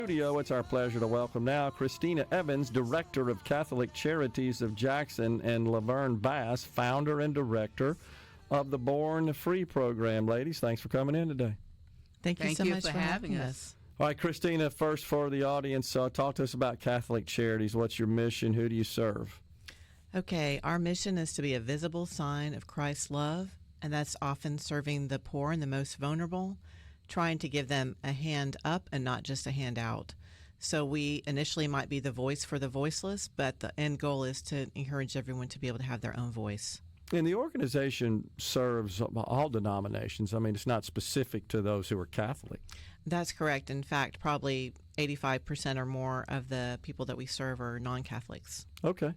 Studio. It's our pleasure to welcome now Christina Evans, Director of Catholic Charities of Jackson, and Laverne Bass, Founder and Director of the Born Free program. Ladies, thanks for coming in today. Thank you so much for having us. All right, Christina, first for the audience, talk to us about Catholic Charities. What's your mission? Who do you serve? Okay, our mission is to be a visible sign of Christ's love, and that's often serving the poor and the most vulnerable, trying to give them a hand up and not just a hand out. So we initially might be the voice for the voiceless, but the end goal is to encourage everyone to be able to have their own voice. And the organization serves all denominations. I mean, it's not specific to those who are Catholic. That's correct. In fact, probably 85% or more of the people that we serve are non-Catholics. Okay.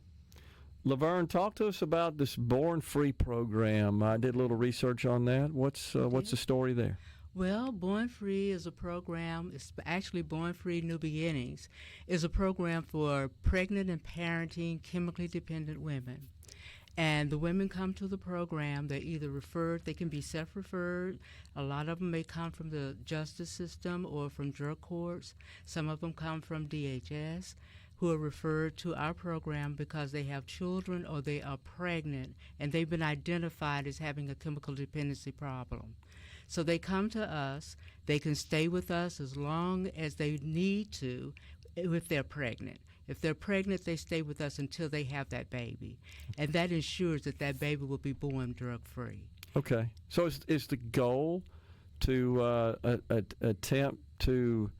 Laverne, talk to us about this Born Free program. I did a little research on that. What's the story there? Well, Born Free is a program, it's actually Born Free New Beginnings, is a program for pregnant and parenting chemically dependent women. And the women come to the program, they're either referred, they can be self-referred. A lot of them may come from the justice system or from drug courts. Some of them come from DHS, who are referred to our program because they have children or they are pregnant and they've been identified as having a chemical dependency problem. So they come to us, they can stay with us as long as they need to if they're pregnant. If they're pregnant, they stay with us until they have that baby. And that ensures that that baby will be born drug-free. Okay. So is the goal to attempt to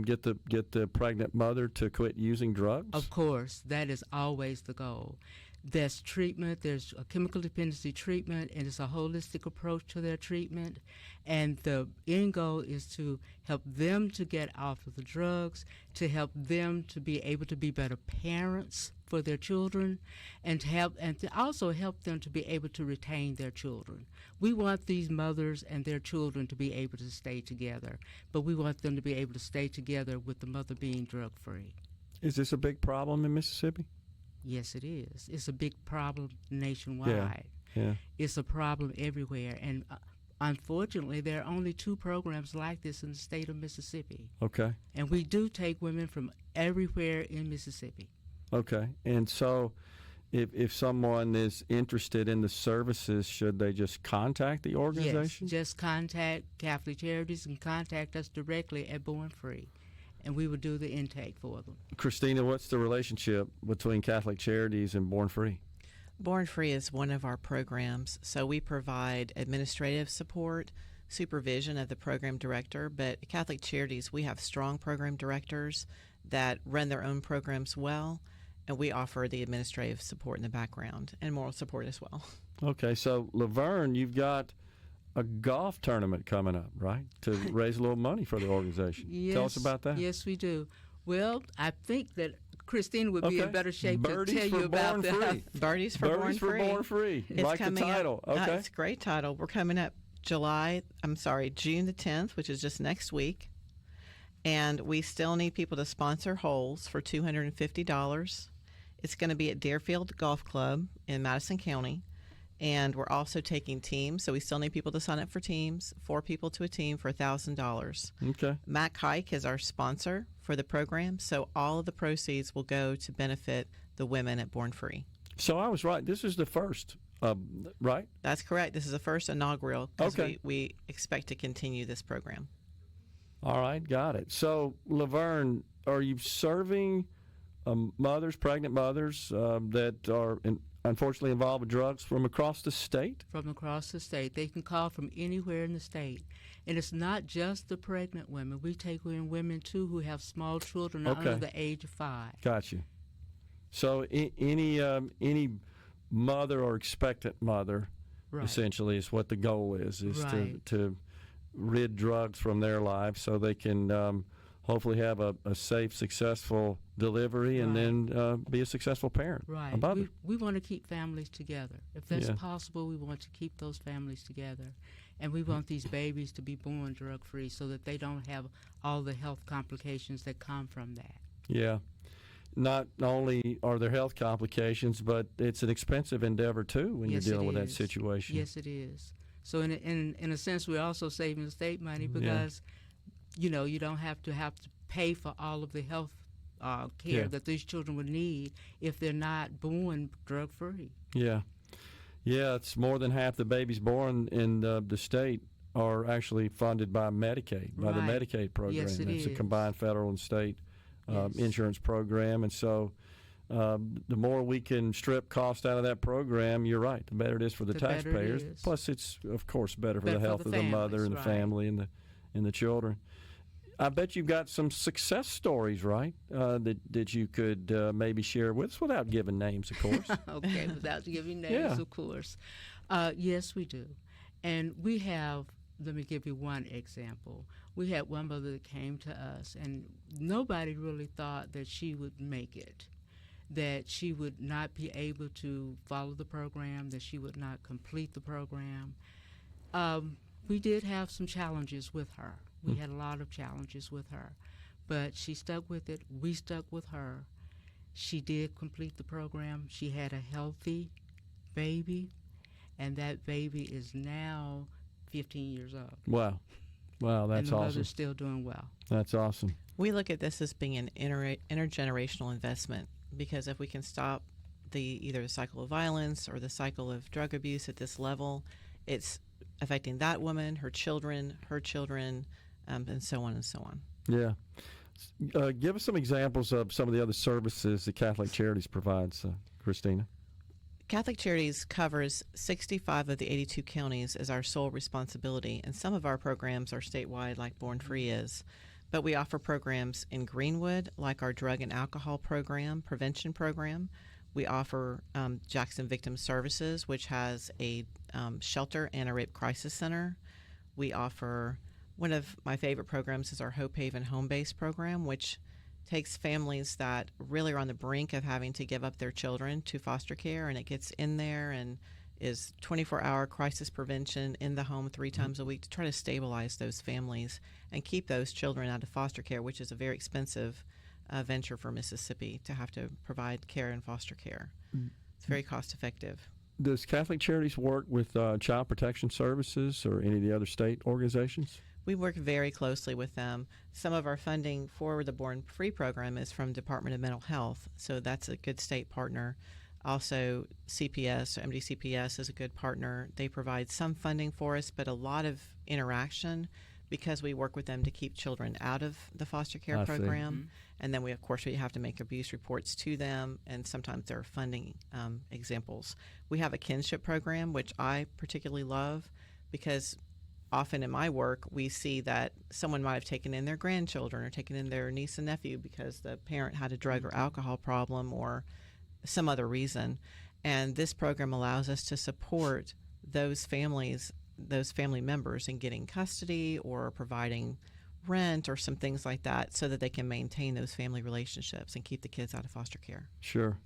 get the pregnant mother to quit using drugs? Of course, that is always the goal. There's treatment, there's a chemical dependency treatment, and it's a holistic approach to their treatment. And the end goal is to help them to get off of the drugs, to help them to be able to be better parents for their children, and to also help them to be able to retain their children. We want these mothers and their children to be able to stay together, but we want them to be able to stay together with the mother being drug-free. Is this a big problem in Mississippi? Yes, it is. It's a big problem nationwide. Yeah. It's a problem everywhere, and unfortunately, there are only 2 programs like this in the state of Mississippi. Okay. And we do take women from everywhere in Mississippi. Okay. And so if someone is interested in the services, should they just contact the organization? Yes, just contact Catholic Charities and contact us directly at Born Free, and we will do the intake for them. Christina, what's the relationship between Catholic Charities and Born Free? Born Free is one of our programs, so we provide administrative support, supervision of the program director, but at Catholic Charities, we have strong program directors that run their own programs well, and we offer the administrative support in the background and moral support as well. Okay, so Laverne, you've got a golf tournament coming up, right, to raise a little money for the organization. Yes, tell us about that. Yes, we do. Well, I think that Christine would be in better shape Birdies to tell you about that. Birdies for Born Free. It's like the title. Okay. It's a great title. We're coming up June the 10th, which is just next week. And we still need people to sponsor holes for $250. It's going to be at Deerfield Golf Club in Madison County. And we're also taking teams, so we still need people to sign up for teams, 4 people to a team for $1,000. Okay. Mac Hike is our sponsor for the program, so all of the proceeds will go to benefit the women at Born Free. So I was right. This is the first, right? That's correct. This is the first inaugural because we expect to continue this program. All right, got it. So, Laverne, are you serving pregnant mothers that are unfortunately involved with drugs from across the state? From across the state. They can call from anywhere in the state. And it's not just the pregnant women. We take in women, too, who have small children under the age of 5. Got you. So any mother or expectant mother, essentially, is what the goal is to rid drugs from their lives so they can hopefully have a safe, successful delivery and then be a successful parent. Right. We want to keep families together. If that's possible, we want to keep those families together. And we want these babies to be born drug-free so that they don't have all the health complications that come from that. Yeah. Not only are there health complications, but it's an expensive endeavor, too, when you're dealing with that situation. Yes, it is. So in a sense, we're also saving the state money because you don't have to pay for all of the health care that these children would need if they're not born drug-free. Yeah. Yeah, it's more than half the babies born in the state are actually funded by Medicaid, by the Medicaid program. Yes, it's a combined federal and state insurance program. And so the more we can strip cost out of that program, you're right, the better it is for the taxpayers. Plus, it's, of course, better for the health of the mother and the family and the children. I bet you've got some success stories, right, that you could maybe share with us without giving names, of course. Okay, without giving names, of course. Yes, we do. And we have, let me give you one example. We had one mother that came to us, and nobody really thought that she would make it, that she would not be able to follow the program, that she would not complete the program. We did have some challenges with her. We had a lot of challenges with her, but she stuck with it. We stuck with her. She did complete the program. She had a healthy baby, and that baby is now 15 years old. Wow, that's and the awesome. mother's still doing well. That's awesome. We look at this as being an intergenerational investment, because if we can stop either the cycle of violence or the cycle of drug abuse at this level, it's affecting that woman, her children, and so on and so on. Yeah. Give us some examples of some of the other services that Catholic Charities provides, Christina. Catholic Charities covers 65 of the 82 counties as our sole responsibility, and some of our programs are statewide, like Born Free is. But we offer programs in Greenwood, like our drug and alcohol prevention program. We offer Jackson Victim Services, which has a shelter and a rape crisis center. We offer, one of my favorite programs is our Hope Haven home-based program, which takes families that really are on the brink of having to give up their children to foster care, and it gets in there and is 24-hour crisis prevention in the home 3 times a week to try to stabilize those families and keep those children out of foster care, which is a very expensive venture for Mississippi to have to provide care and foster care. It's very cost effective. Does Catholic Charities work with Child Protection Services or any of the other state organizations? We work very closely with them. Some of our funding for the Born Free program is from Department of Mental Health, so that's a good state partner. Also, CPS, MDCPS is a good partner. They provide some funding for us, but a lot of interaction because we work with them to keep children out of the foster care program. And then we have to make abuse reports to them, and sometimes there are funding examples. We have a kinship program, which I particularly love because often in my work, we see that someone might have taken in their grandchildren or taken in their niece and nephew because the parent had a drug or alcohol problem or some other reason. And this program allows us to support those families, those family members in getting custody or providing rent or some things like that so that they can maintain those family relationships and keep the kids out of foster care. Sure.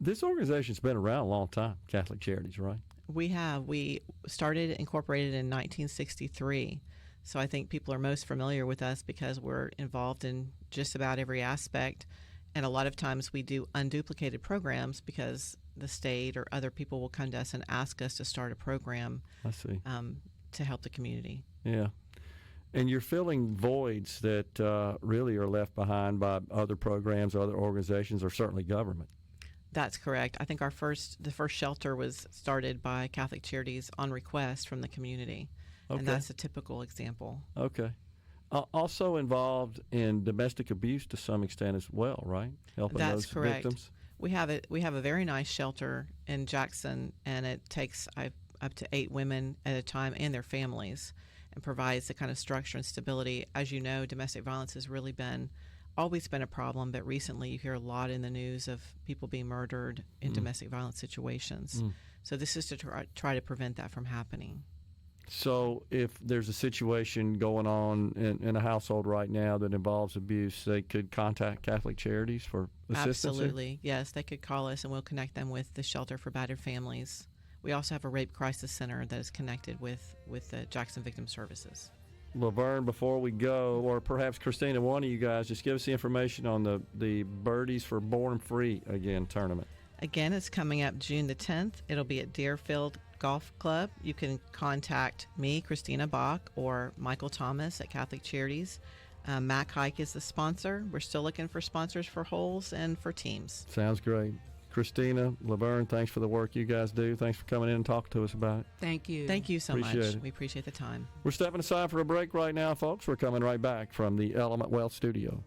This organization's been around a long time, Catholic Charities, right? We started incorporated in 1963. So I think people are most familiar with us because we're involved in just about every aspect. And a lot of times we do unduplicated programs because the state or other people will come to us and ask us to start a program to help the community. Yeah. And you're filling voids that really are left behind by other programs, other organizations, or certainly government. That's correct. I think the first shelter was started by Catholic Charities on request from the community, and that's a typical example. Okay. Also involved in domestic abuse to some extent as well, right? Helping That's those correct. victims. We have a very nice shelter in Jackson, and it takes up to 8 women at a time and their families, and provides the kind of structure and stability. As you know, domestic violence has really always been a problem, but recently you hear a lot in the news of people being murdered in domestic violence situations. So this is to try to prevent that from happening. So if there's a situation going on in a household right now that involves abuse, they could contact Catholic Charities for assistance? Absolutely. Yes, they could call us and we'll connect them with the Shelter for Battered Families. We also have a rape crisis center that is connected with the Jackson Victim Services. Laverne, before we go, or perhaps Christina, one of you guys, just give us the information on the Birdies for Born Free again tournament. Again, it's coming up June the 10th. It'll be at Deerfield Golf Club. You can contact me, Christina Bach, or Michael Thomas at Catholic Charities. Mac Hike is the sponsor. We're still looking for sponsors for holes and for teams. Sounds great. Christina, Laverne, thanks for the work you guys do. Thanks for coming in and talking to us about it. Thank you. Thank you so much. Appreciate it. We appreciate the time. We're stepping aside for a break right now, folks. We're coming right back from the Element Wealth Studio.